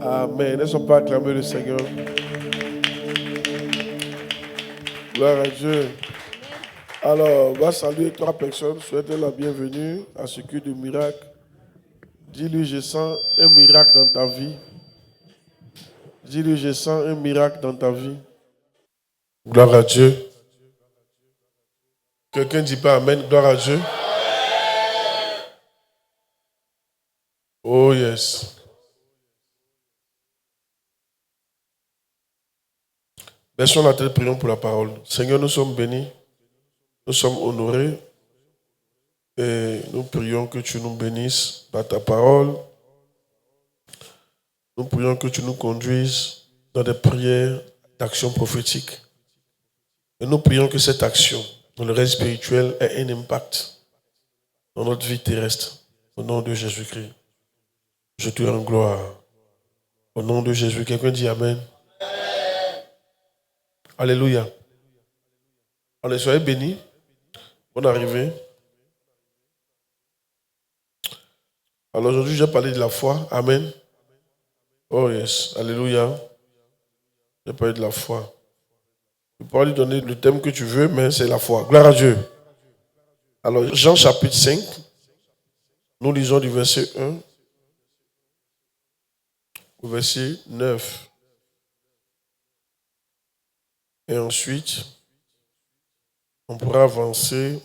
Amen. Ne sont pas acclamés le Seigneur. Gloire à Dieu. Alors, on va saluer 3 personnes. Souhaitez la bienvenue à ce culte de miracle. Dis-lui, je sens un miracle dans ta vie. Dis-lui, je sens un miracle dans ta vie. Gloire à Dieu. Quelqu'un ne dit pas Amen. Gloire à Dieu. Oh yes. Baissons la tête, prions pour la parole. Seigneur, nous sommes bénis. Nous sommes honorés. Et nous prions que tu nous bénisses par ta parole. Nous prions que tu nous conduises dans des prières d'action prophétique. Et nous prions que cette action, dans le règne spirituel, ait un impact dans notre vie terrestre. Au nom de Jésus-Christ. Je te rends gloire. Au nom de Jésus. Quelqu'un dit Amen. Alléluia. Allez, soyez bénis. Bonne arrivée. Alors aujourd'hui, j'ai parlé de la foi. Amen. Oh yes. Alléluia. J'ai parlé de la foi. Tu peux lui donner le thème que tu veux, mais c'est la foi. Gloire à Dieu. Alors, Jean chapitre 5, nous lisons du verset 1 au verset 9. Et ensuite, on pourra avancer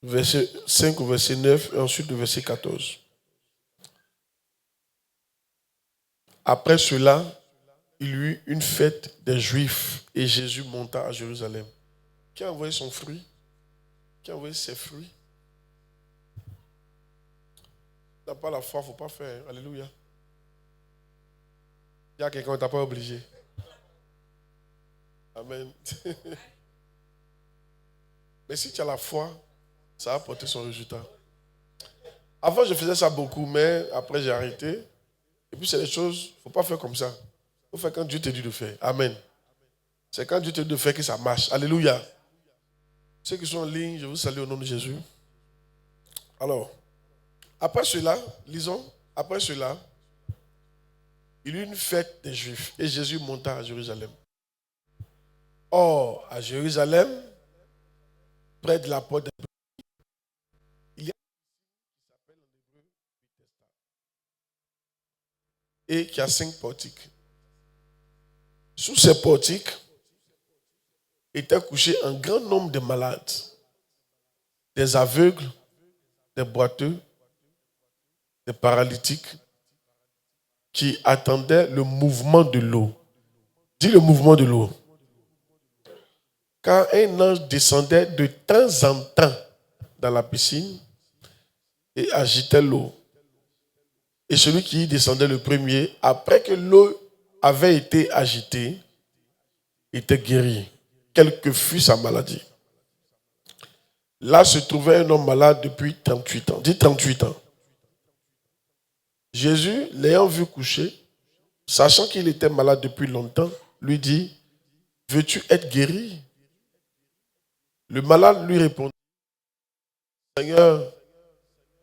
verset 5 au verset 9 et ensuite le verset 14. Après cela, il y eut une fête des Juifs et Jésus monta à Jérusalem. Qui a envoyé son fruit? Qui a envoyé ses fruits? Tu n'as pas la foi, il ne faut pas faire. Alléluia. Il y a quelqu'un qui t'a pas obligé. Amen. Mais si tu as la foi, ça va porter son résultat. Avant, je faisais ça beaucoup, mais après, j'ai arrêté. Et puis, c'est des choses, il ne faut pas faire comme ça. Il faut faire quand Dieu te dit de faire. Amen. C'est quand Dieu te dit de faire que ça marche. Alléluia. Ceux qui sont en ligne, je vous salue au nom de Jésus. Alors, après cela, lisons, après cela, il y eut une fête des Juifs et Jésus monta à Jérusalem. Or, à Jérusalem, près de la porte des Brebis, il y a un qui s'appelle en hébreu Bethesda et qui a 5 portiques. Sous ces portiques étaient couchés un grand nombre de malades, des aveugles, des boiteux, des paralytiques, qui attendaient le mouvement de l'eau. Dis le mouvement de l'eau. Car un ange descendait de temps en temps dans la piscine et agitait l'eau. Et celui qui y descendait le premier, après que l'eau avait été agitée, était guéri, quelle que fût sa maladie. Là se trouvait un homme malade depuis 38 ans. Dis 38 ans. Jésus, l'ayant vu coucher, sachant qu'il était malade depuis longtemps, lui dit, « Veux-tu être guéri ?» Le malade lui répondit, « Seigneur,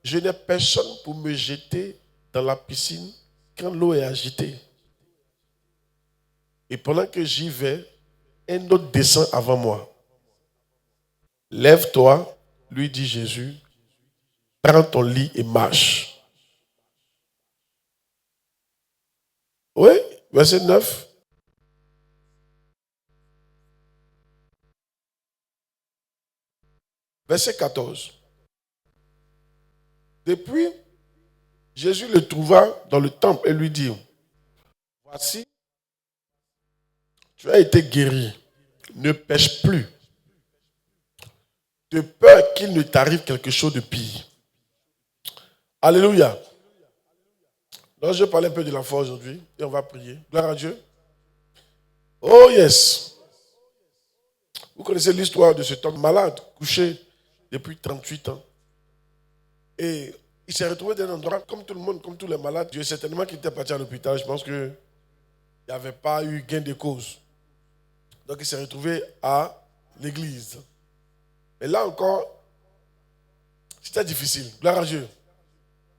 je n'ai personne pour me jeter dans la piscine quand l'eau est agitée. Et pendant que j'y vais, un autre descend avant moi. Lève-toi, lui dit Jésus, prends ton lit et marche. » Oui, verset 9. Verset 14. Depuis, Jésus le trouva dans le temple et lui dit, « Voici, tu as été guéri, ne pêche plus, de peur qu'il ne t'arrive quelque chose de pire. » Alléluia. Donc je vais parler un peu de la foi aujourd'hui et on va prier. Gloire à Dieu. Oh yes. Vous connaissez l'histoire de cet homme malade, couché depuis 38 ans. Et il s'est retrouvé dans un endroit comme tout le monde, comme tous les malades. Dieu certainement qu'il était parti à l'hôpital. Je pense qu'il n'y avait pas eu gain de cause. Donc il s'est retrouvé à l'église. Et là encore, C'était difficile. Gloire à Dieu.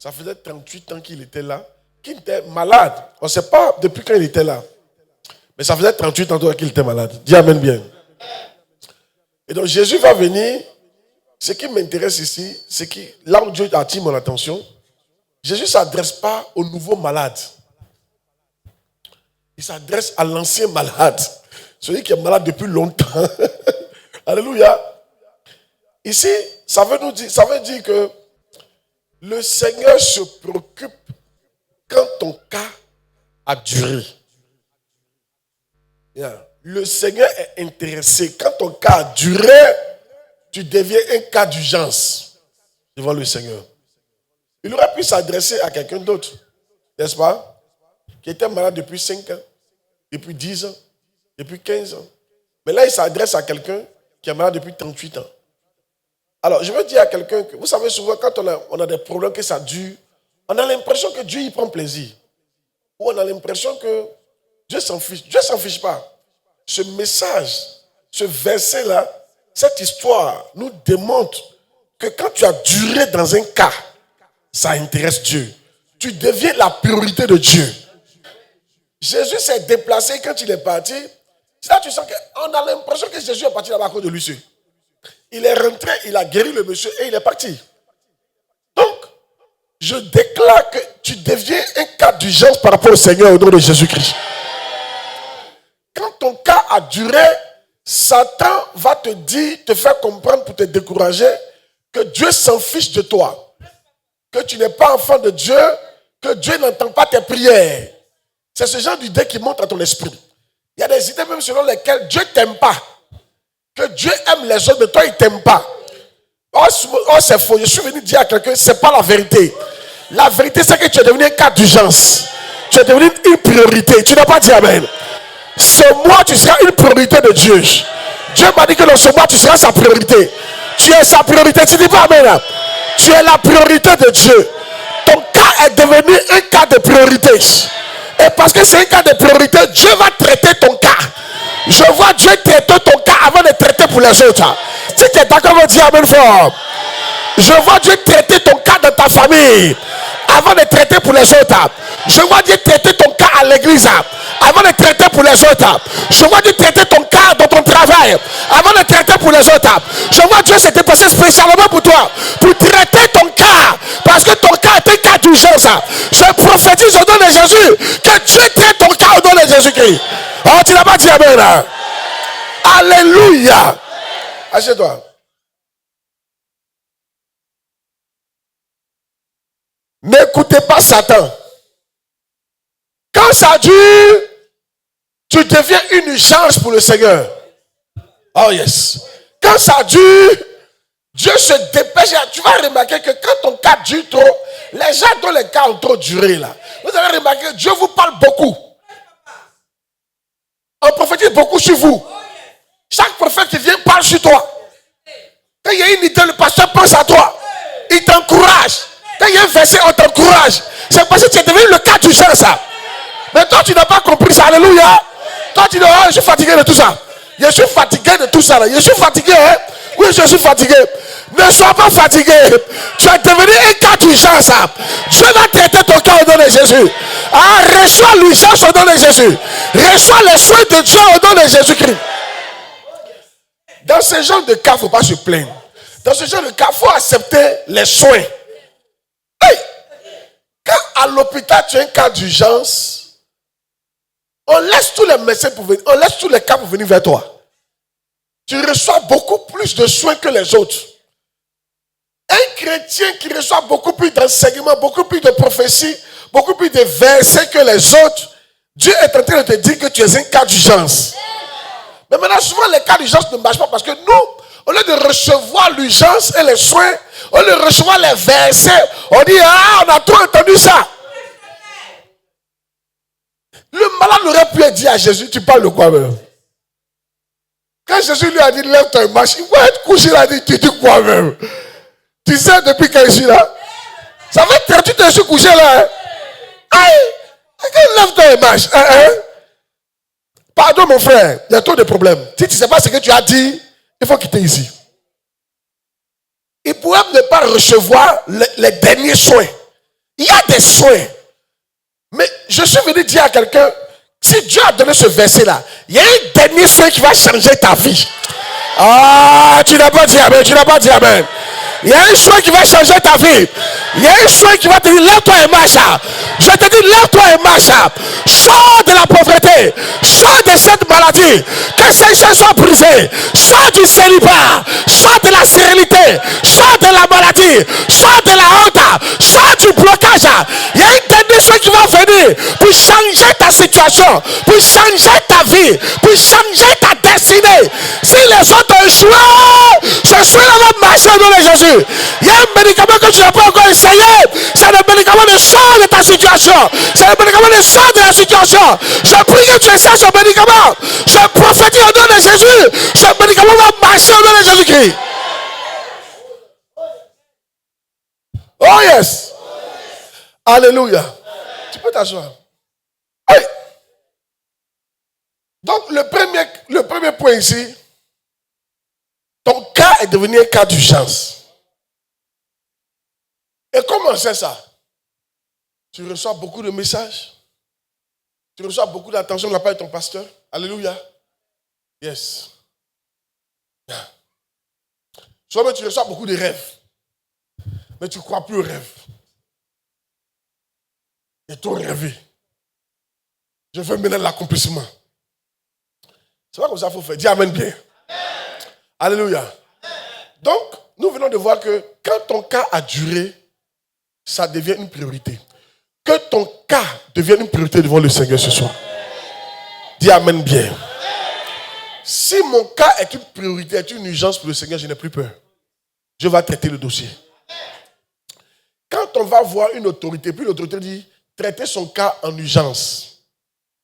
Ça faisait 38 ans qu'il était là. Qu'il était malade. On ne sait pas depuis quand il était là. Mais ça faisait 38 ans qu'il était malade. Dis amen bien. Et donc Jésus va venir. Ce qui m'intéresse ici, c'est que là où Dieu attire mon attention, Jésus ne s'adresse pas aux nouveaux malades. Il s'adresse à l'ancien malade. Celui qui est malade depuis longtemps. Alléluia. Ici, ça veut dire que le Seigneur se préoccupe quand ton cas a duré. Le Seigneur est intéressé. Quand ton cas a duré, tu deviens un cas d'urgence devant le Seigneur. Il aurait pu s'adresser à quelqu'un d'autre, n'est-ce pas? Qui était malade depuis 5 ans, depuis 10 ans, depuis 15 ans. Mais là, il s'adresse à quelqu'un qui est malade depuis 38 ans. Alors, je veux dire à quelqu'un que, vous savez, souvent, quand on a des problèmes que ça dure, on a l'impression que Dieu y prend plaisir. Ou on a l'impression que Dieu s'en fiche. Dieu ne s'en fiche pas. Ce message, ce verset-là, cette histoire nous démontre que quand tu as duré dans un cas, ça intéresse Dieu. Tu deviens la priorité de Dieu. Jésus s'est déplacé quand il est parti. C'est là que tu sens qu'on a l'impression que Jésus est parti là-bas à cause de lui. Il est rentré, il a guéri le monsieur et il est parti. Donc, je déclare que tu deviens un cas d'urgence par rapport au Seigneur au nom de Jésus-Christ. Quand ton cas a duré, Satan va te faire comprendre pour te décourager que Dieu s'en fiche de toi. Que tu n'es pas enfant de Dieu, que Dieu n'entend pas tes prières. C'est ce genre d'idée qui monte à ton esprit. Il y a des idées même selon lesquelles Dieu ne t'aime pas. Que Dieu aime les autres, mais toi il ne t'aime pas. Oh, c'est faux. Je suis venu dire à quelqu'un, ce n'est pas la vérité. La vérité, c'est que tu es devenu un cas d'urgence. Tu es devenu une priorité. Tu n'as pas dit amen. Ce mois, tu seras une priorité de Dieu. Dieu m'a dit que dans ce mois, tu seras sa priorité. Tu es sa priorité. Tu ne dis pas amen. Tu es la priorité de Dieu. Ton cas est devenu un cas de priorité. Et parce que c'est un cas de priorité, Dieu va traiter ton cas. Je vois Dieu traiter ton cas avant de traiter pour les autres. Si tu es d'accord, on dit amen fort. Je vois Dieu traiter ton cas dans ta famille avant de traiter pour les autres. Je vois Dieu traiter ton cas à l'église avant de traiter pour les autres. Je vois Dieu traiter ton cas dans ton travail avant de traiter pour les autres. Je vois Dieu se déplacer spécialement pour toi, pour traiter ton cas, parce que ton cas est un cas d'urgence. Je prophétise au nom de Jésus que Dieu traite ton cas au nom de Jésus-Christ. Oh, tu n'as pas dit amen là. Alléluia. Assieds-toi. N'écoutez pas Satan. Quand ça dure, tu deviens une urgence pour le Seigneur. Oh yes. Quand ça dure, Dieu se dépêche. Tu vas remarquer que quand ton cas dure trop, les gens dont les cas ont trop duré là, vous allez remarquer que Dieu vous parle beaucoup. On prophétise beaucoup sur vous. Chaque prophète qui vient parle sur toi. Quand il y a une idée, le pasteur pense à toi. Il t'encourage. Quand il y a un verset, on t'encourage. C'est parce que tu es devenu le cas d'urgence. Mais toi, tu n'as pas compris ça. Alléluia. Toi, tu dis, oh, je suis fatigué de tout ça. Je suis fatigué de tout ça. Je suis fatigué. Hein? Oui, je suis fatigué. Ne sois pas fatigué. Tu es devenu un cas d'urgence. Dieu va traiter ton cas au nom de Jésus. Ah, reçois l'urgence au nom de Jésus. Reçois les soins de Dieu au nom de Jésus-Christ. Dans ce genre de cas, il ne faut pas se plaindre. Dans ce genre de cas, il faut accepter les soins. Hey! Quand à l'hôpital, tu as un cas d'urgence, on laisse tous les médecins pour venir, on laisse tous les cas pour venir vers toi. Tu reçois beaucoup plus de soins que les autres. Un chrétien qui reçoit beaucoup plus d'enseignements, beaucoup plus de prophéties, beaucoup plus de versets que les autres, Dieu est en train de te dire que tu es un cas d'urgence. Mais maintenant, souvent, les cas d'urgence ne marchent pas parce que nous, au lieu de recevoir l'urgence et les soins, au lieu de recevoir les versets, on dit, ah, on a trop entendu ça. Le malade aurait pu dire à Jésus, tu parles de quoi même? Quand Jésus lui a dit, lève-toi et marche, il va être couché, il a dit, tu dis quoi même? Tu sais depuis quand je suis là? Ça fait 38 ans que je suis couché là. Hein? Aïe, lève-toi et marche. Pardon mon frère, il y a trop de problèmes. Si tu ne sais pas ce que tu as dit, il faut quitter ici. il pourrait ne pas recevoir les derniers soins. Il y a des soins. Mais je suis venu dire à quelqu'un, si Dieu a donné ce verset-là, il y a un dernier soin qui va changer ta vie. Ah, tu n'as pas dit amen, tu n'as pas dit amen. Il y a un soin qui va changer ta vie. Il y a un soin qui va te dire, lève-toi et marche. Je te dis, lève-toi et marche. Sors de la pauvreté. Sors de cette maladie. Que ces gens soient brisés. Sors du célibat. Sors de la stérilité. Sors de la maladie. Sors de la honte. Sors du blocage. Il y a une dernière chose qui va venir pour changer ta situation, pour changer ta vie, pour changer ta destinée. Si les autres ont échoué, ce soir-là va marcher au nom de Jésus. Il y a un médicament que tu n'as pas encore essayé. C'est le médicament de sort de ta situation. C'est le médicament de sort de la situation. Je prie que tu essaies ce médicament. Je prophétise au nom de Jésus. Ce médicament va marcher au nom de Jésus-Christ. Oh yes. Alléluia. Tu peux t'asseoir. Hey. Donc le premier point ici, ton cas est devenu un cas d'urgence. Et comment c'est ça? Tu reçois beaucoup de messages. Tu reçois beaucoup d'attention de la part de ton pasteur. Alléluia. Yes. Yeah. Soit tu reçois beaucoup de rêves. Mais tu ne crois plus aux rêves. Et tout rêvé. Je veux mener l'accomplissement. C'est pas comme ça qu'il faut faire. Dis amen bien. Amen. Alléluia. Amen. Donc, nous venons de voir que quand ton cas a duré, ça devient une priorité. Que ton cas devienne une priorité devant le Seigneur ce soir. Dis amen bien. Amen. Si mon cas est une priorité, est une urgence pour le Seigneur, je n'ai plus peur. Je vais traiter le dossier. Quand on va voir une autorité, puis l'autorité dit traiter son cas en urgence,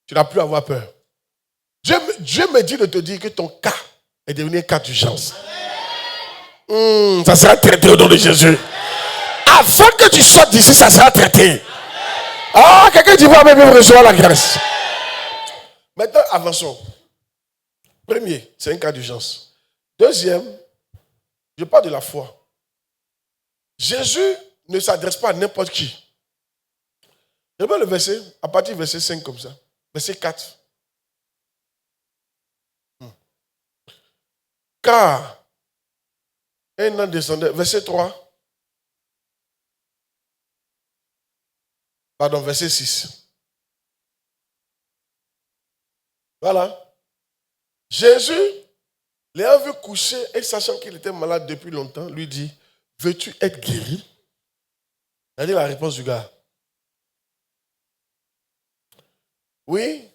tu n'as plus à avoir peur. Dieu me dit de te dire que ton cas est devenu un cas d'urgence. Ça sera traité au nom de Jésus. Avant que tu sortes d'ici, ça sera traité. Ah, quelqu'un dit va même recevoir la grâce. Maintenant, avançons. Premier, c'est un cas d'urgence. Deuxième, je parle de la foi. Jésus ne s'adresse pas à n'importe qui. Je vois le verset, à partir du verset 5 comme ça. Verset 4. Car un an descendait. Verset 3. Pardon, verset 6. Voilà. Jésus, l'ayant vu coucher et sachant qu'il était malade depuis longtemps, lui dit, veux-tu être guéri? C'est-à-dire la réponse du gars. Oui.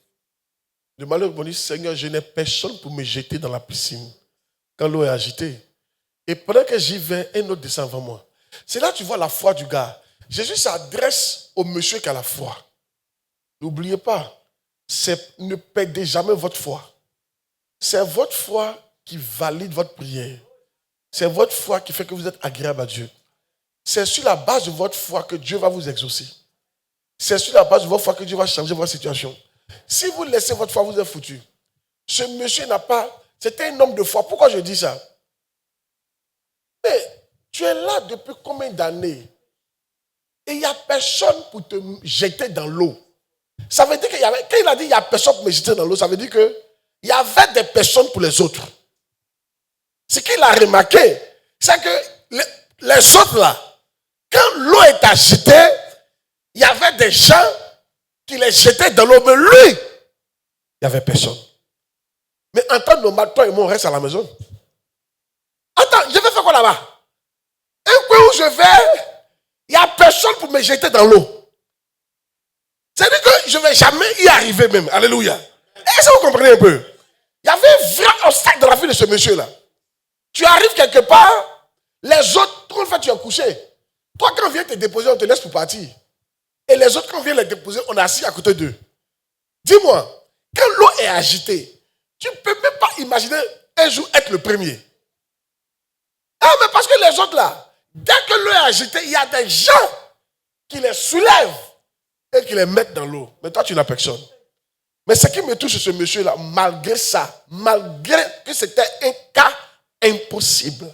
Le malheureux répondit, Seigneur, je n'ai personne pour me jeter dans la piscine quand l'eau est agitée. Et pendant que j'y vais, un autre descend avant moi. C'est là que tu vois la foi du gars. Jésus s'adresse au monsieur qui a la foi. N'oubliez pas, ne perdez jamais votre foi. C'est votre foi qui valide votre prière. C'est votre foi qui fait que vous êtes agréable à Dieu. C'est sur la base de votre foi que Dieu va vous exaucer. C'est sur la base de votre foi que Dieu va changer votre situation. Si vous laissez votre foi, vous êtes foutu. Ce monsieur n'a pas... C'était un homme de foi. Pourquoi je dis ça? Mais tu es là depuis combien d'années? Et il n'y a personne pour te jeter dans l'eau. Ça veut dire qu'il y avait... Quand il a dit il n'y a personne pour me jeter dans l'eau, ça veut dire qu'il y avait des personnes pour les autres. Ce qu'il a remarqué, c'est que les autres là, quand l'eau est agitée, il y avait des gens qui les jetaient dans l'eau, mais lui, il n'y avait personne. Mais en temps normal, toi et moi, on reste à la maison. Attends, je vais faire quoi là-bas? Un coin où je vais, il n'y a personne pour me jeter dans l'eau. C'est-à-dire que je ne vais jamais y arriver même. Alléluia. Est-ce que vous comprenez un peu? Il y avait un vrai obstacle dans la vie de ce monsieur-là. Tu arrives quelque part, les autres, tout le fait tu es couché. Toi, quand on vient te déposer, on te laisse pour partir. Et les autres, quand on vient les déposer, on est assis à côté d'eux. Dis-moi, quand l'eau est agitée, tu ne peux même pas imaginer un jour être le premier. Ah, mais parce que les autres là, dès que l'eau est agitée, il y a des gens qui les soulèvent et qui les mettent dans l'eau. Mais toi, tu n'as personne. Mais ce qui me touche ce monsieur-là, malgré ça, malgré que c'était un cas impossible,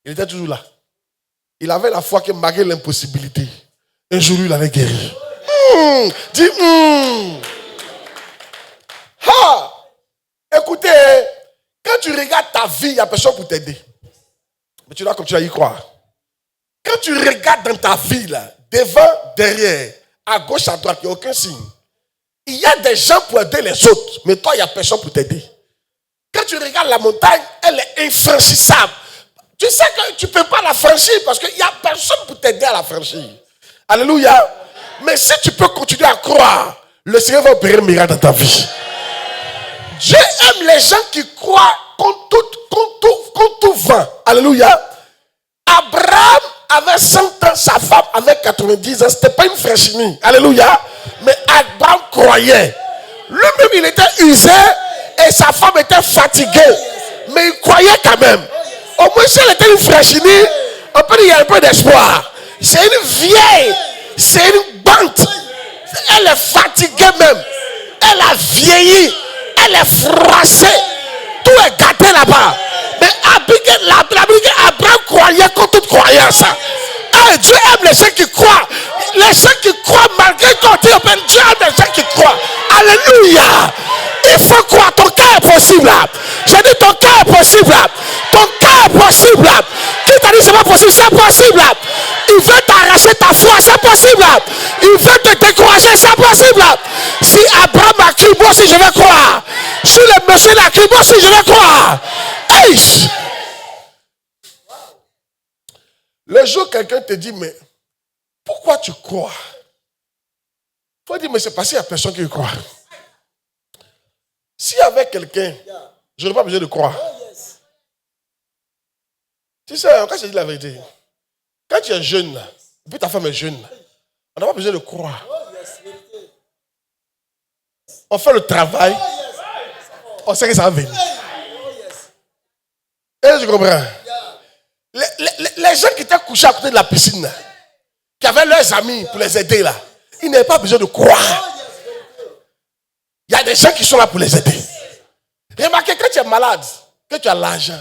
il était toujours là. Il avait la foi qui malgré l'impossibilité, un jour il avait guéri. Dis Écoutez, quand tu regardes ta vie, il n'y a personne pour t'aider. Mais tu dois continuer à y croire. Quand tu regardes dans ta vie, là, devant, derrière, à gauche, à droite, il n'y a aucun signe. Il y a des gens pour aider les autres, mais toi, il n'y a personne pour t'aider. Quand tu regardes la montagne, elle est infranchissable. Tu sais que tu ne peux pas la franchir parce qu'il n'y a personne pour t'aider à la franchir. Alléluia. Mais si tu peux continuer à croire, le Seigneur va opérer un miracle dans ta vie. Dieu aime les gens qui croient contre tout vent. Alléluia. Abraham avait 100 ans, sa femme avait 90 ans. Ce n'était pas une fraîchenie. Alléluia. Mais Abraham croyait. Lui-même, il était usé et sa femme était fatiguée. Mais il croyait quand même. Au moins, si elle était une fraîchenie, on peut dire qu'il y a un peu d'espoir. C'est une vieille. C'est une bante. Elle est fatiguée même. Elle a vieilli. Elle est froissée. Tout est gâté là-bas. Mais Abraham croyait contre toute croyance. Et Dieu aime les gens qui croient. Les gens qui croient malgré tout. Dieu aime les gens qui croient. Alléluia. Il faut croire. Ton cas est possible. J'ai dit ton cas est possible. Ton cas est possible. Qui t'a dit c'est pas possible? C'est possible. Il veut t'arracher ta foi. C'est possible. Il veut te décourager. C'est possible. Si Abraham a crié, moi aussi je vais croire. Si le monsieur l'a crié, moi aussi je vais croire. Hey! Le jour quelqu'un te dit, mais pourquoi tu crois? Il faut dire, mais c'est parce qu'il n'y a personne qui croit. S'il y avait quelqu'un, je n'aurais pas besoin de croire. Tu sais, quand je dis la vérité, quand tu es jeune, et puis ta femme est jeune, on n'a pas besoin de croire. On fait le travail, on sait que ça va venir. Et je comprends. Les gens qui étaient couchés à côté de la piscine, qui avaient leurs amis pour les aider là, ils n'avaient pas besoin de croire. Il y a des gens qui sont là pour les aider. Remarquez, quand tu es malade, que tu as l'argent,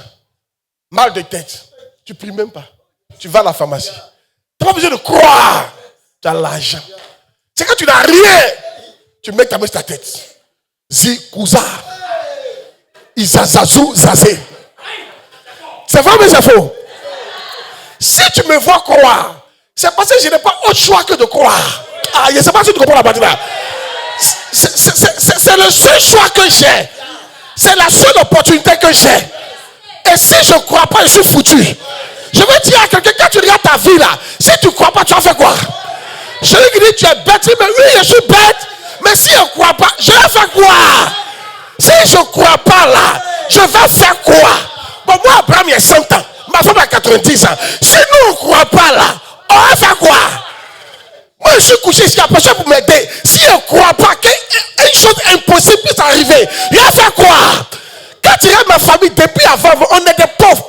mal de tête, tu ne pries même pas. Tu vas à la pharmacie. Tu n'as pas besoin de croire. Tu as l'argent. C'est quand tu n'as rien, tu mets ta main sur ta tête. Zikouza. Izazazou Zazé. C'est vrai mais c'est faux? Si tu me vois croire, c'est parce que je n'ai pas autre choix que de croire. Ah, je ne sais pas si tu comprends la partie là. C'est le seul choix que j'ai. C'est la seule opportunité que j'ai. Et si je ne crois pas, je suis foutu. Je veux dire à quelqu'un, quand tu regardes ta vie là, si tu ne crois pas, tu vas faire quoi? Celui qui dit tu es bête, mais oui, je suis bête. Mais si je ne crois pas, je vais faire quoi? Si je ne crois pas là, je vais faire quoi? Bon, moi, Abraham, il y a 100 ans. Ma femme a 90 ans. Si nous, on ne croit pas là, on va faire quoi? Moi, je suis couché ici, il n'y a personne pour m'aider. Si je ne crois pas qu'une chose impossible puisse arriver, il va faire quoi? Quand tu regardes ma famille, depuis avant, on est des pauvres.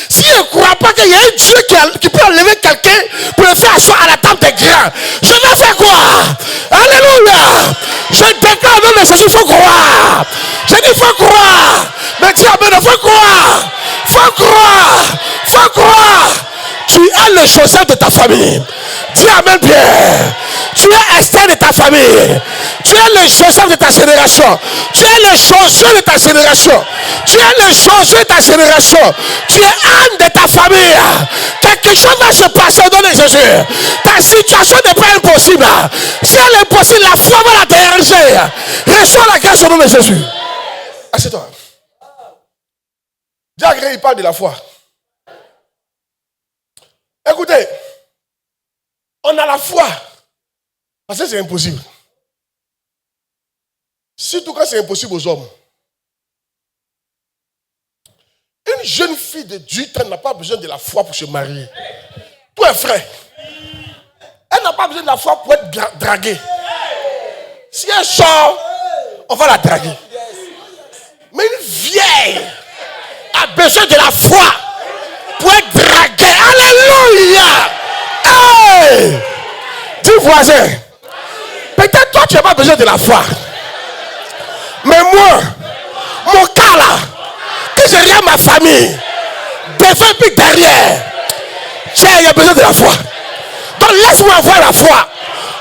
Si je ne crois pas qu'il y a un Dieu qui peut enlever quelqu'un pour le faire asseoir à la table des grands, je vais faire quoi? Alléluia! Je déclare au nom de Jésus, il faut croire. Je dis, il faut croire. Mais dis amen, il faut croire. Faut croire. Faut croire. Tu es le Joseph de ta famille. Dis amen, Pierre. Tu es Esther de ta famille. Tu es le Joseph de ta génération. Tu es le Josué de ta génération. Tu es le Josué de ta génération. Tu es Anne de ta famille. Quelque chose va se passer au nom de Jésus. Ta situation n'est pas impossible. Si elle est impossible, la foi va la déranger. Reçois la grâce au nom de Jésus. Assieds-toi. Jacques, il parle de la foi. Écoutez, on a la foi. Parce que c'est impossible. Surtout quand c'est impossible aux hommes. Une jeune fille de 18 ans n'a pas besoin de la foi pour se marier. Tout est frais. Elle n'a pas besoin de la foi pour être draguée. Si elle sort, on va la draguer. Mais une vieille a besoin de la foi pour être draguée. Alléluia! Hey! Dis voisin, peut-être toi tu n'as pas besoin de la foi. Mais moi, mon cas là, que je regarde ma famille, devant puis derrière, il y a besoin de la foi. Donc laisse-moi avoir la foi.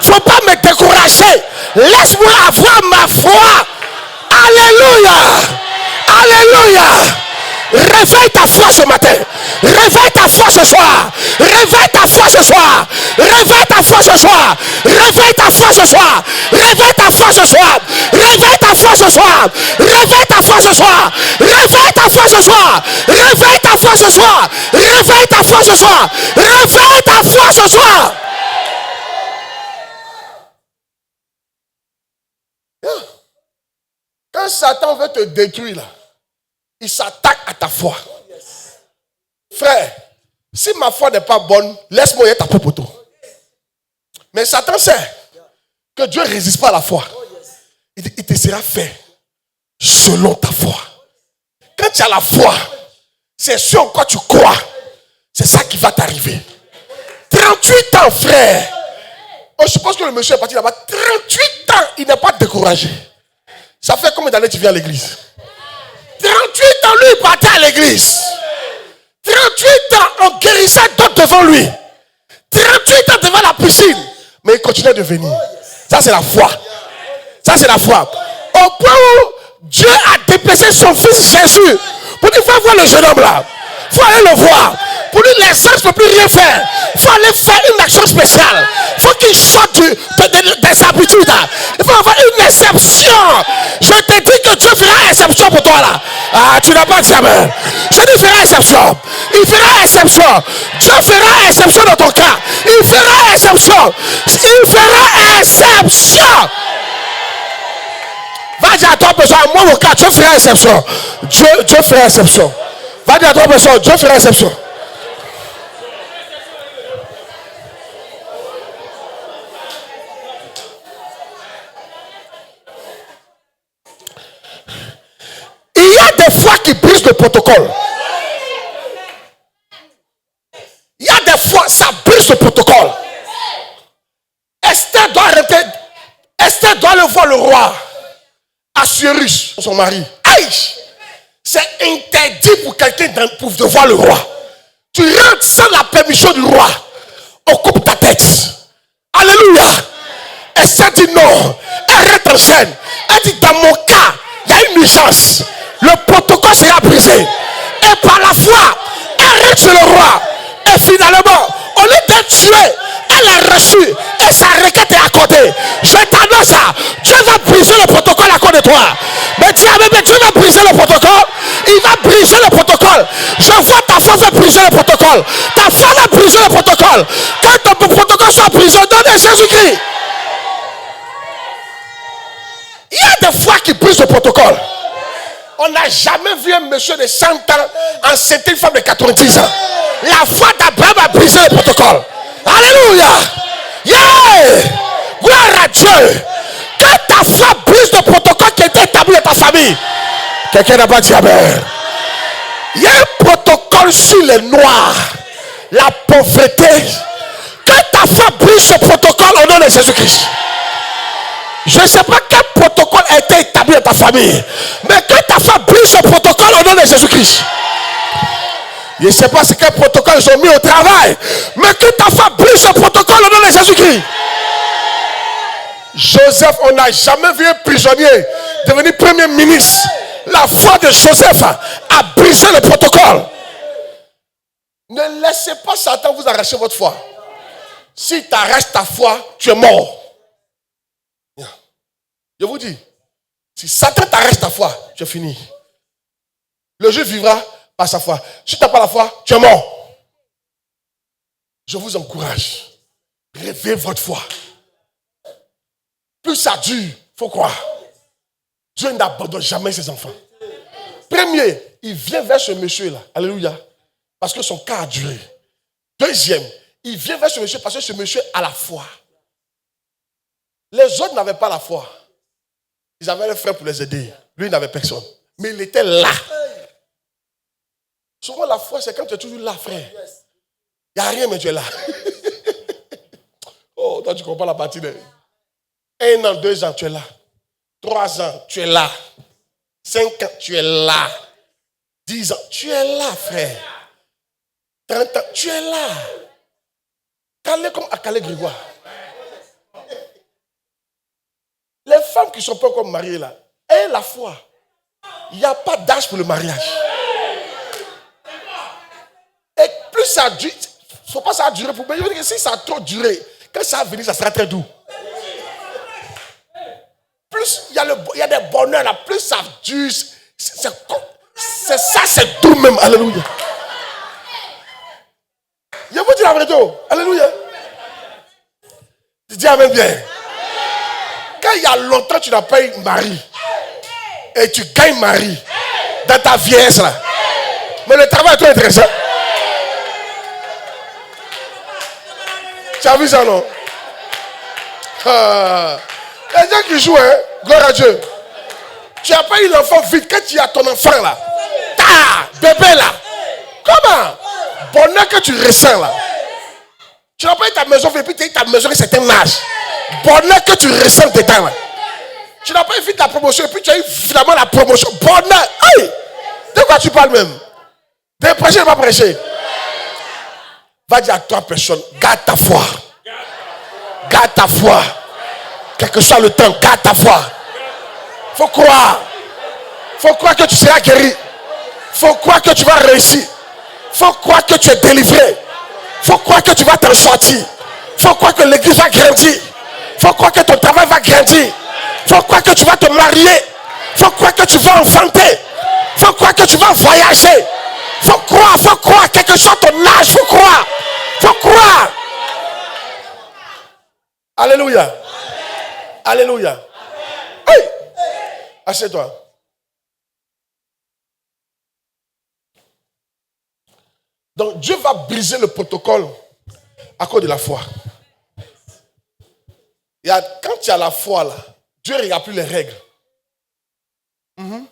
Faut pas me décourager. Laisse-moi avoir ma foi. Alléluia. Alléluia. Réveille ta foi ce matin. Réveille ta foi ce soir. Réveille ta foi ce soir. Réveille ta foi ce soir. Réveille ta foi ce soir. Réveille ta foi ce soir. Réveille ta foi ce soir. Réveille ta foi ce soir. Réveille ta foi ce soir. Réveille ta foi ce soir. Réveille ta foi ce soir. Réveille ta foi ce soir. Quand Satan veut te détruire là, il s'attaque à ta foi. Frère, si ma foi n'est pas bonne, laisse-moi y taper poteau. Mais Satan sait que Dieu ne résiste pas à la foi. Il te sera fait selon ta foi. Quand tu as la foi, c'est sûr en quoi tu crois. C'est ça qui va t'arriver. 38 ans, frère. Oh, je pense que le monsieur est parti là-bas. 38 ans, il n'est pas découragé. Ça fait combien d'années tu viens à l'église? 38 ans, lui, il partait à l'église. 38 ans, on guérissait d'autres devant lui. 38 ans devant la piscine. Mais il continuait de venir. Ça, c'est la foi. Ça, c'est la foi. Au point où Dieu a déplacé son fils Jésus pour dire, faut voir le jeune homme là. Il faut aller le voir. Pour lui, les saints ne peuvent plus rien faire. Il faut aller faire une action spéciale. Il faut qu'il sorte des habitudes. Il faut avoir une exception. Je te dis que Dieu fera exception pour toi là. Ah, tu n'as pas dit amen. Je dis, il fera exception. Il fera exception. Dieu fera exception dans ton cas. Il fera exception. Il fera exception. Va dire à toi personne, moi mon cas, Dieu fera exception. Dieu fera exception. Va dire à toi personne, Dieu fera exception. Il y a des fois qui brisent le protocole. Il y a des fois, ça brise le protocole. Esther doit arrêter. Esther doit aller voir le roi. Assuérus, son mari. Aïe! C'est interdit pour quelqu'un de voir le roi. Tu rentres sans la permission du roi. On coupe ta tête. Alléluia. Esther dit non. Elle rentre en chaîne. Elle dit dans mon cas, il y a une urgence. Le protocole sera brisé. Et par la foi, elle rentre chez le roi. Et finalement, au lieu d'être tuée, elle a reçu et sa requête est accordée. Je t'annonce ça. Dieu va briser le protocole à cause de toi. Mais Dieu va briser le protocole. Il va briser le protocole. Je vois ta foi va briser le protocole. Ta foi va briser le protocole. Que ton protocole soit brisé, donne Jésus-Christ. Il y a des fois qui brisent le protocole. On n'a jamais vu un monsieur de 100 ans enceinter une femme de 90 ans. La foi d'Abraham a brisé le protocole. Alléluia. Yeah. Gloire à Dieu. Que ta foi brise le protocole qui était établi dans ta famille. Quelqu'un n'a pas dit amen. Il y a un protocole sur les noirs. La pauvreté. Que ta foi brise ce protocole au nom de Jésus-Christ. Je ne sais pas quel protocole a été établi dans ta famille. Mais que ta foi brise ce protocole au nom de Jésus-Christ. Je ne sais pas quel protocole ils ont mis au travail. Mais que ta foi brise ce protocole au nom de Jésus-Christ. Joseph, on n'a jamais vu un prisonnier devenir premier ministre. La foi de Joseph a brisé le protocole. Ne laissez pas Satan vous arracher votre foi. S'il t'arrache ta foi, tu es mort. Je vous dis, si Satan t'arrête ta foi, tu es fini. Le juif vivra par sa foi. Si tu n'as pas la foi, tu es mort. Je vous encourage. Réveillez votre foi. Plus ça dure, il faut croire. Dieu n'abandonne jamais ses enfants. Premier, il vient vers ce monsieur-là. Alléluia. Parce que son cas a duré. Deuxième, il vient vers ce monsieur parce que ce monsieur a la foi. Les autres n'avaient pas la foi. Ils avaient un frère pour les aider. Lui, il n'avait personne. Mais il était là. Souvent, la foi, c'est quand tu es toujours là, frère. Il n'y a rien, mais tu es là. Oh, toi, tu comprends la partie de 1 an, 2 ans, tu es là. 3 ans, tu es là. 5 ans, tu es là. 10 ans, tu es là, frère. 30 ans, tu es là. calé comme à Calais Grégoire. Les femmes qui ne sont pas encore mariées là, aient la foi. Il n'y a pas d'âge pour le mariage. Et plus ça dure, il ne faut pas ça durer pour. Mais je veux dire que si ça a trop duré, quand ça va venir, ça sera très doux. Plus il y a des bonheurs là, plus ça dure, c'est ça, c'est doux même. Alléluia. Je vous dis la vérité. Alléluia. Tu dis amen bien. Quand il y a longtemps tu n'as pas eu mari et tu gagnes mari dans ta vieillesse là, mais le travail est trop intéressant. Tu as vu ça non? Les gens qui jouent, hein? Gloire à Dieu. Tu n'as pas eu l'enfant vite. Quand tu as ton enfant là, bébé là, comment? Bonheur que tu ressens là. Tu n'as pas eu ta maison vite, puis tu as eu ta maison à un certain âge. Bonheur que tu ressens dedans là. Tu n'as pas eu vite la promotion, et puis tu as eu finalement la promotion. Bonheur. Hey! De quoi tu parles même? De prêcher, de pas prêcher. Va dire à 3 personnes, garde ta foi. Garde ta foi. Quel que soit le temps, garde ta foi. Faut croire. Faut croire que tu seras guéri. Faut croire que tu vas réussir. Faut croire que tu es délivré. Faut croire que tu vas t'en sortir. Faut croire que l'église va grandir. Faut croire que ton travail va grandir. Faut croire que tu vas te marier. Faut croire que tu vas enfanter. Faut croire que tu vas voyager. Faut croire, quel que soit ton âge, faut croire. Faut croire. Alléluia. Alléluia. Hey! Assieds-toi. Donc Dieu va briser le protocole à cause de la foi. Quand tu as la foi là, Dieu ne regarde plus les règles. Il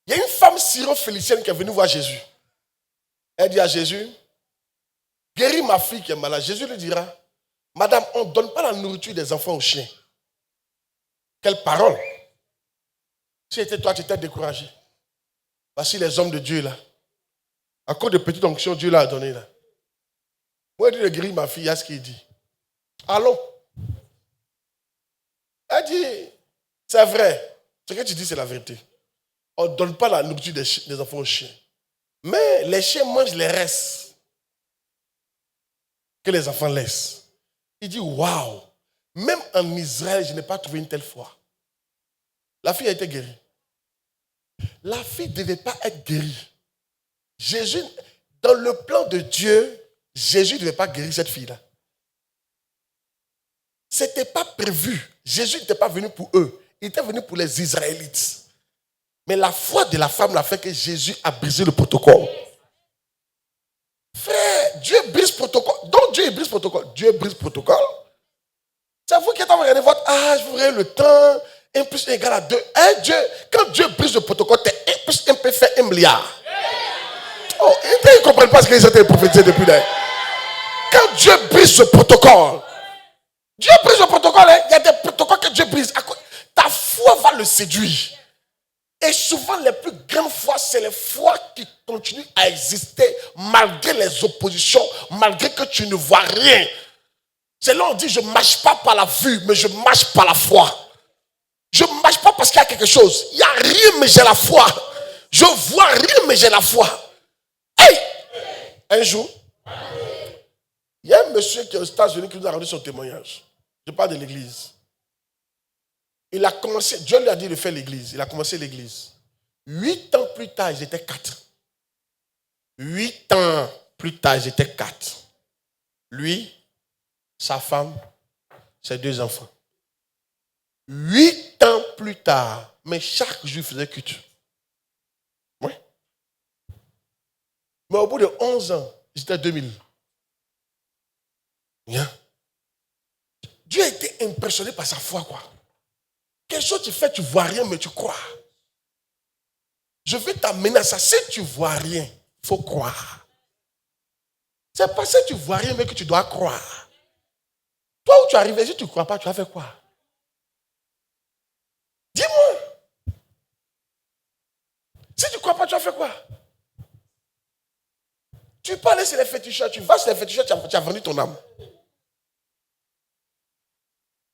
y a une femme syro-phélicienne qui est venue voir Jésus. Elle dit à Jésus, guéris ma fille qui est malade. Jésus lui dira, madame, on ne donne pas la nourriture des enfants aux chiens. Quelle parole! Si c'était toi, tu étais découragé. Voici les hommes de Dieu là. À cause de petites onctions, Dieu l'a donné là. Moi, il dit de guérir ma fille, il y a ce qu'il dit. Allons. Elle dit, c'est vrai. Ce que tu dis, c'est la vérité. On ne donne pas la nourriture des enfants aux chiens. Mais les chiens mangent les restes que les enfants laissent. Il dit, waouh, même en Israël, je n'ai pas trouvé une telle foi. La fille a été guérie. La fille ne devait pas être guérie. Jésus, dans le plan de Dieu, Jésus ne devait pas guérir cette fille-là. Ce n'était pas prévu. Jésus n'était pas venu pour eux. Il était venu pour les Israélites. Mais la foi de la femme l'a fait que Jésus a brisé le protocole. Frère, Dieu brise le protocole. Donc Dieu brise le protocole. Dieu brise le protocole. C'est vous qui êtes en train de regarder votre âge, vous voyez le temps. 1 plus 1 égale à 2. Hein, Dieu, quand Dieu brise le protocole, 1 plus 1 peut faire 1 milliard. Oh, ils ne comprennent pas ce qu'ils étaient prophétisés depuis là. Quand Dieu brise ce protocole, Dieu brise le protocole, hein? Il y a des protocoles que Dieu brise. Ta foi va le séduire. Et souvent, les plus grandes foi, c'est les foi qui continuent à exister malgré les oppositions, malgré que tu ne vois rien. C'est là où on dit, je ne marche pas par la vue, mais je marche par la foi. Je ne marche pas parce qu'il y a quelque chose. Il n'y a rien, mais j'ai la foi. Je vois rien, mais j'ai la foi. Hey! Un jour, il y a un monsieur qui est aux États-Unis qui nous a rendu son témoignage. Je parle de l'église. Il a commencé, Dieu lui a dit de faire l'église. Il a commencé l'église. 8 ans plus tard, ils étaient 4. 8 ans plus tard, ils étaient 4. Lui, sa femme, ses 2 enfants. 8 ans plus tard, mais chaque jour, il faisait culte. Oui. Mais au bout de 11 ans, j'étais 2000. Bien. Dieu a été impressionné par sa foi, quoi. Quelque chose tu fais, tu ne vois rien, mais tu crois. Je vais t'amener à ça. Si tu ne vois rien, il faut croire. C'est parce que tu ne vois rien, mais que tu dois croire. Toi où tu arrives, si tu ne crois pas, tu vas faire quoi? Dis-moi. Si tu ne crois pas, tu vas faire quoi? Tu peux aller sur les féticheurs, tu vas sur les féticheurs, tu as vendu ton âme.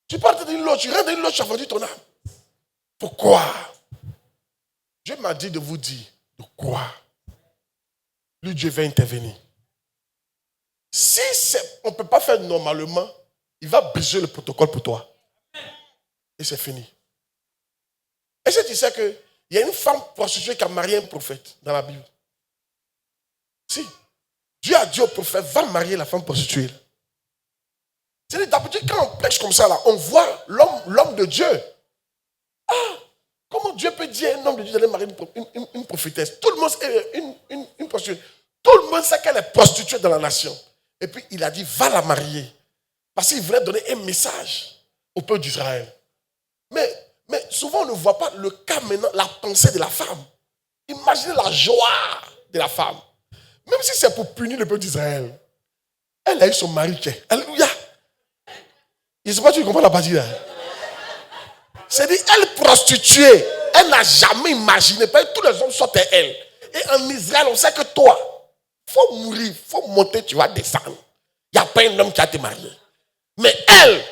Tu parles d'une loge, tu rentres dans une loge, tu as vendu ton âme. Pourquoi? Dieu m'a dit de vous dire de quoi? Lui, Dieu va intervenir. Si on ne peut pas faire normalement, il va briser le protocole pour toi. Et c'est fini. Est-ce que tu sais qu'il y a une femme prostituée qui a marié un prophète dans la Bible? Si. Dieu a dit au prophète, va marier la femme prostituée. C'est d'habitude quand on prêche comme ça, là, on voit l'homme de Dieu. Ah, comment Dieu peut dire à un homme de Dieu d'aller marier une prophétesse? Tout le monde est une prostituée. Tout le monde sait qu'elle est prostituée dans la nation. Et puis il a dit, va la marier. Parce qu'il voulait donner un message au peuple d'Israël. Mais souvent on ne voit pas le cas maintenant, la pensée de la femme. Imaginez la joie de la femme. Même si c'est pour punir le peuple d'Israël. Elle a eu son mari. Alléluia. Je ne sais pas si tu comprends la partie là. C'est-à-dire, elle prostituée, elle n'a jamais imaginé. Parce que tous les hommes sortent elle. Et en Israël, on sait que toi, il faut mourir, il faut monter, tu vas descendre. Il n'y a pas un homme qui a été marié. Mais elle,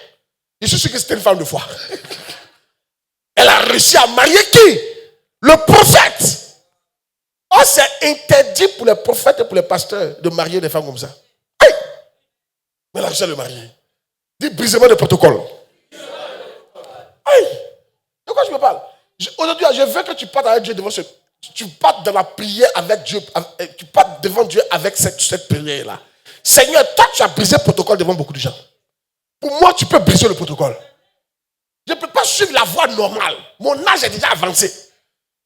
je suis sûr que c'était une femme de foi. Elle a réussi à marier qui? Le prophète. Oh, c'est interdit pour les prophètes et pour les pasteurs de marier des femmes comme ça. Hey! Mais elle a réussi à le marier. Dis brisement de protocole. Hey! De quoi je me parle? Aujourd'hui, je veux que tu partes avec Dieu devant tu partes dans la prière avec Dieu. Tu partes devant Dieu avec cette prière-là. Seigneur, toi, tu as brisé le protocole devant beaucoup de gens. Pour moi, tu peux briser le protocole. Je ne peux pas suivre la voie normale. Mon âge est déjà avancé.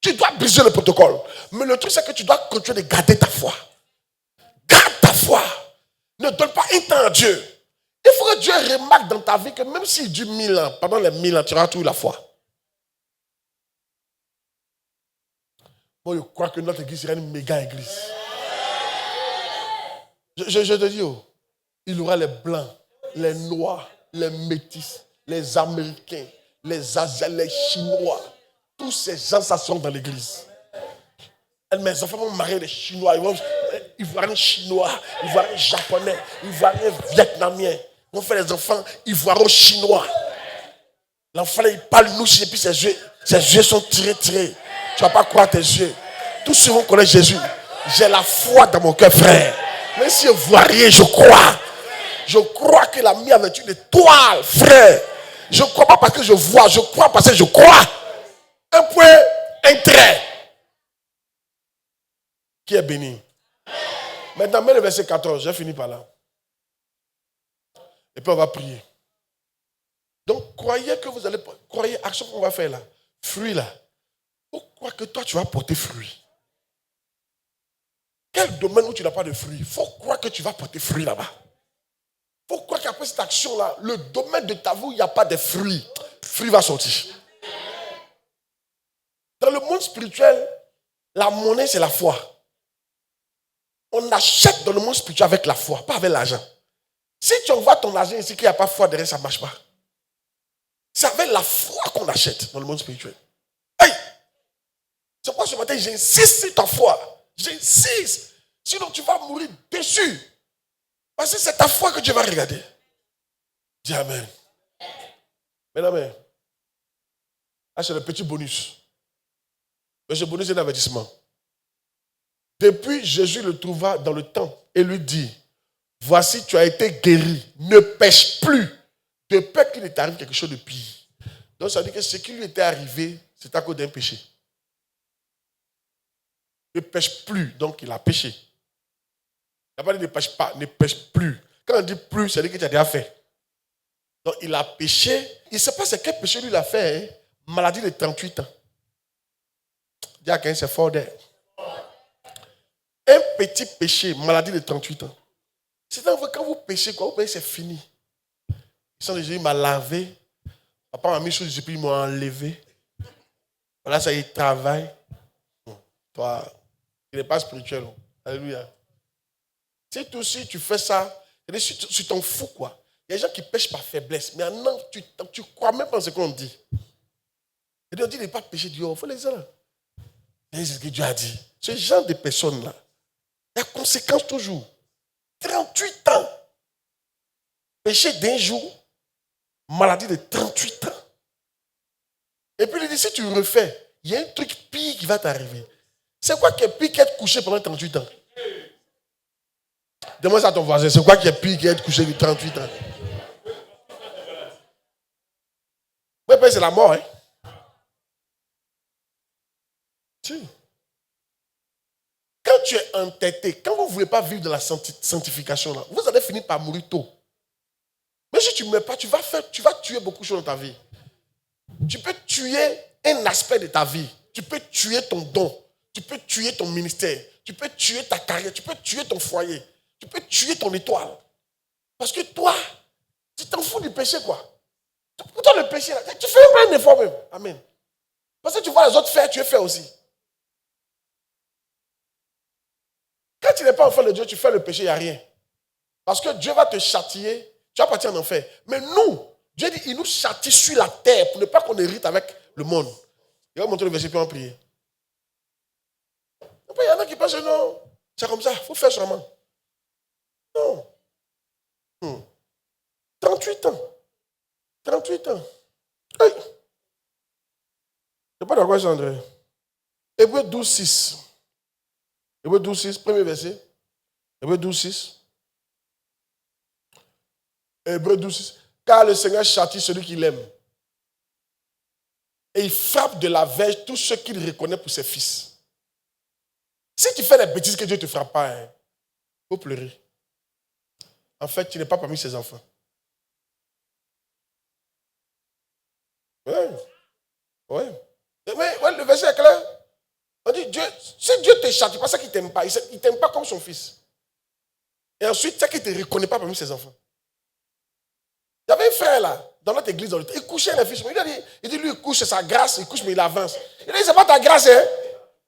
Tu dois briser le protocole. Mais le truc, c'est que tu dois continuer de garder ta foi. Garde ta foi. Ne donne pas un temps à Dieu. Il faut que Dieu remarque dans ta vie que même s'il dure 1000 ans, pendant les 1000 ans, tu auras toujours la foi. Moi, je crois que notre église sera une méga église. Je te dis, il y aura les blancs, les noirs, les métis, les américains, les asiatiques, les chinois. Tous ces gens, ça sont dans l'église. Mes enfants vont marier les chinois, ils vont un chinois, ils vont un japonais, ils vont un vietnamien. Ils vont faire les enfants, ils vont un chinois. L'enfant, il parle nous, et puis ses yeux sont tirés. Tu ne vas pas croire tes yeux. Tous ceux qui connaissent Jésus, j'ai la foi dans mon cœur, frère. Même si je ne vois rien, je crois. Je crois qu'il a mis avec une étoile, frère. Je ne crois pas parce que je vois, je crois parce que je crois. Un point, un trait. Qui est béni? Maintenant, mets le verset 14, j'ai fini par là. Et puis on va prier. Donc, croyez que vous allez... Croyez à ce qu'on va faire là. Fruit là. Pourquoi que toi, tu vas porter fruit? Quel domaine où tu n'as pas de fruit? Il faut croire que tu vas porter fruit là-bas. Il faut croire qu'après cette action-là, le domaine de ta vie où il n'y a pas de fruits, fruit va sortir. Dans le monde spirituel, la monnaie, c'est la foi. On achète dans le monde spirituel avec la foi, pas avec l'argent. Si tu envoies ton argent ici qu'il n'y a pas de foi derrière, ça ne marche pas. C'est avec la foi qu'on achète dans le monde spirituel. Hey! C'est pourquoi ce matin, j'insiste sur ta foi. J'insiste. Sinon, tu vas mourir déçu. Parce que c'est ta foi que Dieu va regarder. Dis Amen. Mesdames, là, c'est le petit bonus. Mais ce bonus, c'est un avertissement. Depuis, Jésus le trouva dans le temple et lui dit, voici, tu as été guéri. Ne pêche plus. De peur qu'il ne t'arrive quelque chose de pire. Donc, ça veut dire que ce qui lui était arrivé, c'est à cause d'un péché. Ne pêche plus, donc il a péché. Il n'a pas dit ne pêche pas, ne pêche plus. Quand on dit plus, ça veut dire que tu as déjà fait. Donc il a péché. Il ne sait pas c'est quel péché lui il a fait. Hein? Maladie de 38 ans. Dis à quelqu'un, c'est fort d'air. Un petit péché, maladie de 38 ans. C'est-à-dire quand vous péchez, quoi, vous péchez, c'est fini. Ils sont déjà, il m'a lavé. Papa m'a mis sur les épaules, il m'a enlevé. Voilà, ça y est, travaille. Toi, il n'est pas spirituel. Alléluia. Si toi aussi tu fais ça, tu t'en fous quoi. Il y a des gens qui pêchent par faiblesse, mais maintenant tu crois même pas en ce qu'on dit. Et on dit, il n'est pas péché, Dieu, il faut les gens. C'est ce que Dieu a dit. Ce genre de personnes-là, il y a conséquence toujours. 38 ans. Péché d'un jour, maladie de 38 ans. Et puis il dit, si tu refais, il y a un truc pire qui va t'arriver. C'est quoi qui est pire qu'être couché pendant 38 ans? Demande ça à ton voisin, c'est quoi qui est pire qu'être couché de 38 ans? Oui, c'est la mort, hein? Si. Quand tu es entêté, quand vous ne voulez pas vivre de la sanctification, là, vous allez finir par mourir tôt. Mais si tu ne meurs pas, tu vas tuer beaucoup de choses dans ta vie. Tu peux tuer un aspect de ta vie. Tu peux tuer ton don. Tu peux tuer ton ministère. Tu peux tuer ta carrière. Tu peux tuer ton foyer. Tu peux tuer ton étoile. Parce que toi, tu t'en fous du péché, quoi. Pourtant, le péché, là, tu fais un effort même. Amen. Parce que tu vois les autres faire, tu es fait aussi. Quand tu n'es pas enfant de Dieu, tu fais le péché, il n'y a rien. Parce que Dieu va te châtier, tu vas partir en enfer. Mais nous, Dieu dit, il nous châtie sur la terre pour ne pas qu'on hérite avec le monde. Il va montrer le verset puis on va prier. Après, il y en a qui pensent, non, c'est comme ça, il faut faire seulement. Non. 38 ans. 38 ans. Hey. Je ne sais pas de quoi c'est André. Hébreux 12, 6. Hébreux 12, 6, premier verset. Hébreux 12, 6. Hébreux 12, 6. Car le Seigneur châtie celui qu'il aime. Et il frappe de la verge tous ceux qu'il reconnaît pour ses fils. Si tu fais des bêtises que Dieu ne te frappe pas, il faut pleurer. En fait, tu n'es pas parmi ses enfants. Oui. Oui. Mais le verset est clair. On dit, Dieu, si Dieu te châtie, c'est pas ça qu'il ne t'aime pas. Il ne t'aime pas comme son fils. Et ensuite, c'est qu'il ne te reconnaît pas parmi ses enfants. Il y avait un frère là, dans notre église, il couchait les fils. Il dit, lui, il couche, c'est sa grâce, il couche, mais il avance. Il dit, c'est pas ta grâce, hein.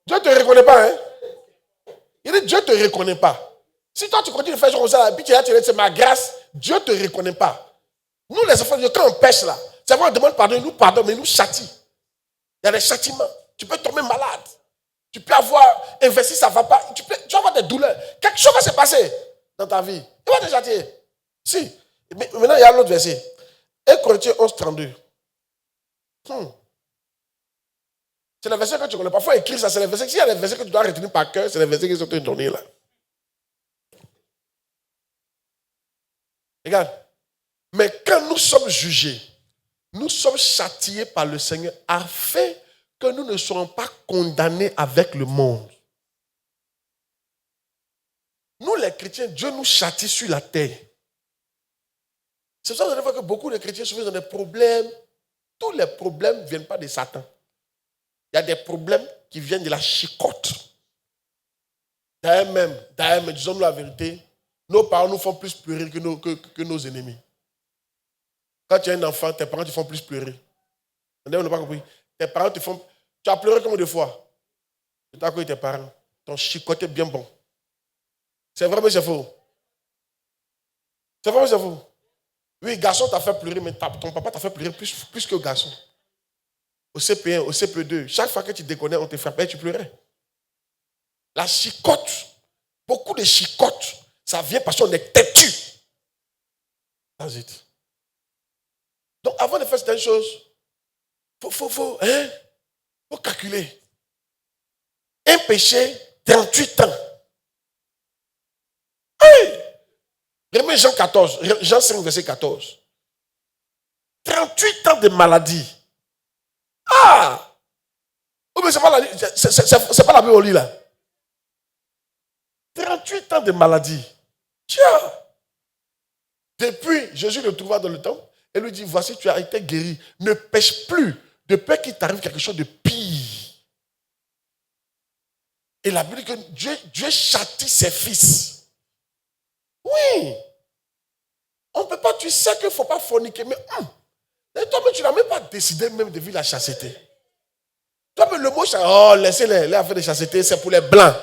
Dieu ne te reconnaît pas, hein. Il dit, Dieu ne te reconnaît pas. Si toi, tu continues de faire comme ça, puis tu dis, c'est ma grâce, Dieu ne te reconnaît pas. Nous, les enfants de Dieu, quand on pêche là, c'est vrai, on demande pardon, il nous pardonne, mais il nous châtie. Il y a des châtiments. Tu peux tomber malade. Tu peux avoir investi, ça ne va pas. Tu vas avoir des douleurs. Quelque chose va se passer dans ta vie. Il va te châtier. Si. Mais maintenant, il y a l'autre verset. 1 Corinthiens 11, 32. C'est le verset que tu connais pas. Il faut écrire ça. C'est le verset. S'il y a des versets que tu dois retenir par cœur, c'est les versets qui sont te donnés là. Regarde. Mais quand nous sommes jugés, nous sommes châtiés par le Seigneur afin que nous ne soyons pas condamnés avec le monde. Nous, les chrétiens, Dieu nous châtie sur la terre. C'est pour ça que vous allez voir que beaucoup de chrétiens sont dans des problèmes. Tous les problèmes ne viennent pas de Satan. Il y a des problèmes qui viennent de la chicote. D'ailleurs même, disons-nous la vérité, nos parents nous font plus pleurer que nos ennemis. Quand tu as un enfant, tes parents te font plus pleurer. On n'a pas compris. Tes parents te font... Tu as pleuré combien de fois? Tu as connu tes parents. Ton chicote est bien bon. C'est vrai, mais c'est faux. C'est vrai, mais c'est faux. Oui, garçon t'a fait pleurer, mais ton papa t'a fait pleurer plus que garçon. Au CP1, au CP2, chaque fois que tu déconnais, on te frappait et tu pleurais. La chicote, beaucoup de chicotes, ça vient parce qu'on est têtu. That's it. Donc, avant de faire certaines choses, il faut calculer. Un péché, 38 ans. Hey! Remets Jean 14, Jean 5, verset 14. 38 ans de maladie. Ah! Oh, mais c'est pas la Bible au lit là. 38 ans de maladie. Tiens! Depuis, Jésus le trouva dans le temple et lui dit, voici, tu as été guéri. Ne pêche plus de peur qu'il t'arrive quelque chose de pire. Et la Bible dit que Dieu châtie ses fils. Oui. On ne peut pas, tu sais qu'il ne faut pas forniquer, mais toi-même, tu n'as même pas décidé même de vivre la chasteté. Toi-même, le mot, laissez-les affaires de chasteté, c'est pour les blancs.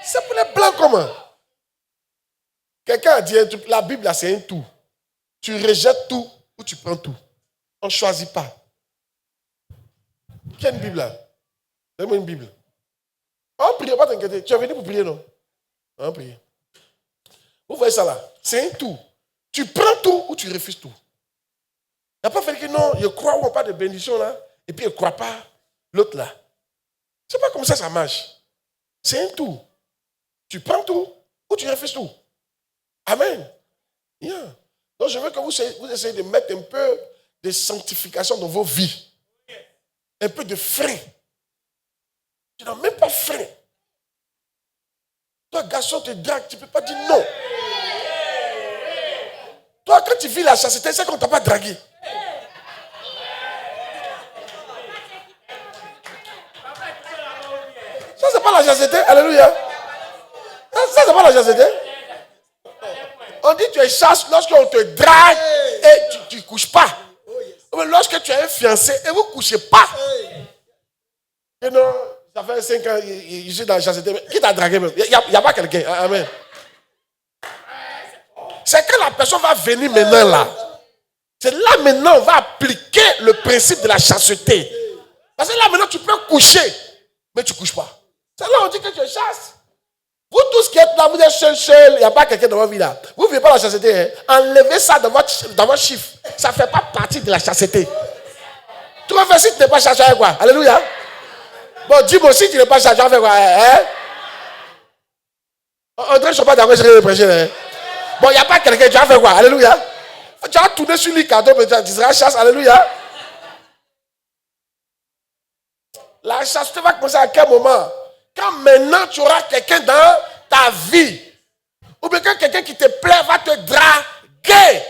C'est pour les blancs comment? Quelqu'un a dit un truc, la Bible, là, c'est un tout. Tu rejettes tout ou tu prends tout. On ne choisit pas. Quelle Bible là? Donne-moi une Bible. On prie, pas t'inquiéter. Tu es venu pour prier, non? On prie. Vous voyez ça là? C'est un tout. Tu prends tout ou tu refuses tout. n'a pas fait que non, je crois ou pas de bénédiction là, et puis je ne crois pas l'autre là. C'est pas comme ça marche. C'est un tout. Tu prends tout ou tu refuses tout. Amen. Yeah. Donc je veux que vous essayez de mettre un peu de sanctification dans vos vies. Un peu de frein. Tu n'as même pas frein. Toi, garçon, te drague, tu ne peux pas dire non. Toi, quand tu vis la chasteté, c'est qu'on ne t'a pas dragué. Ça, c'est pas la chasteté. Alléluia. Ça, c'est pas la chasteté. On dit tu es chaste lorsqu'on te drague et tu ne couches pas. Mais lorsque tu es un fiancé et vous ne couchez pas. Et non, ça fait 5 ans, je suis dans la chasteté. Qui t'a dragué même? Il n'y a pas quelqu'un. Amen. C'est que la personne va venir maintenant là. C'est là maintenant on va appliquer le principe de la chasteté. Parce que là maintenant tu peux coucher, mais tu ne couches pas. C'est là on dit que tu es chaste. Vous tous qui êtes là, vous êtes seul, il n'y a pas quelqu'un dans votre vie là. Vous ne vivez pas la chasteté. Hein? Enlevez ça dans votre chiffre. Ça ne fait pas partie de la chasteté. Tu vas faire si tu n'es pas chaste, avec quoi? Alléluia. Bon, dis-moi si tu n'es pas chaste, tu vas faire quoi? Hein? André, je ne suis pas d'accord, je vais prêcher. Hein? Bon, il n'y a pas quelqu'un, tu vas faire quoi? Alléluia. Tu vas tourner sur les cadeaux, mais tu seras chaste. Alléluia. La chasteté va commencer à quel moment? Quand maintenant tu auras quelqu'un dans ta vie, ou bien quand quelqu'un qui te plaît va te draguer,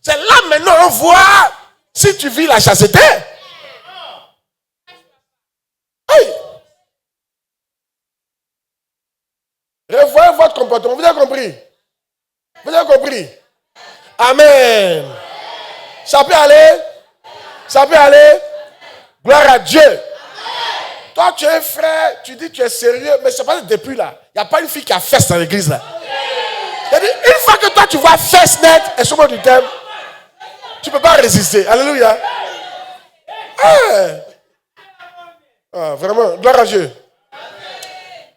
c'est là maintenant on voit si tu vis la chasteté. Hey. Revoyez votre comportement. Vous avez compris? Vous avez compris? Amen. Ça peut aller? Ça peut aller? Gloire à Dieu. Toi, tu es un frère, tu dis que tu es sérieux, mais c'est pas depuis là. Il n'y a pas une fille qui a fesse dans l'église là. C'est-à-dire, une fois que toi tu vois fesse net, et sur du thème, tu ne peux pas résister. Alléluia. Ah, vraiment, gloire à Dieu.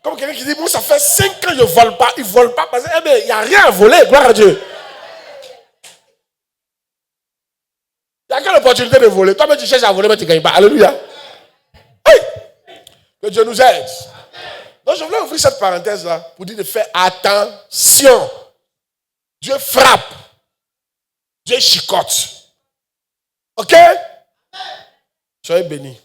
Comme quelqu'un qui dit, moi ça fait 5 ans que je ne vole pas. Il ne vole pas parce qu'il n'y a rien à voler. Gloire à Dieu. Il n'y a quelle opportunité de voler. Toi, tu cherches à voler, mais tu ne gagnes pas. Alléluia. Hey. Que Dieu nous aide. Donc, je voulais ouvrir cette parenthèse-là pour dire de faire attention. Dieu frappe. Dieu chicote. Ok? Soyez bénis.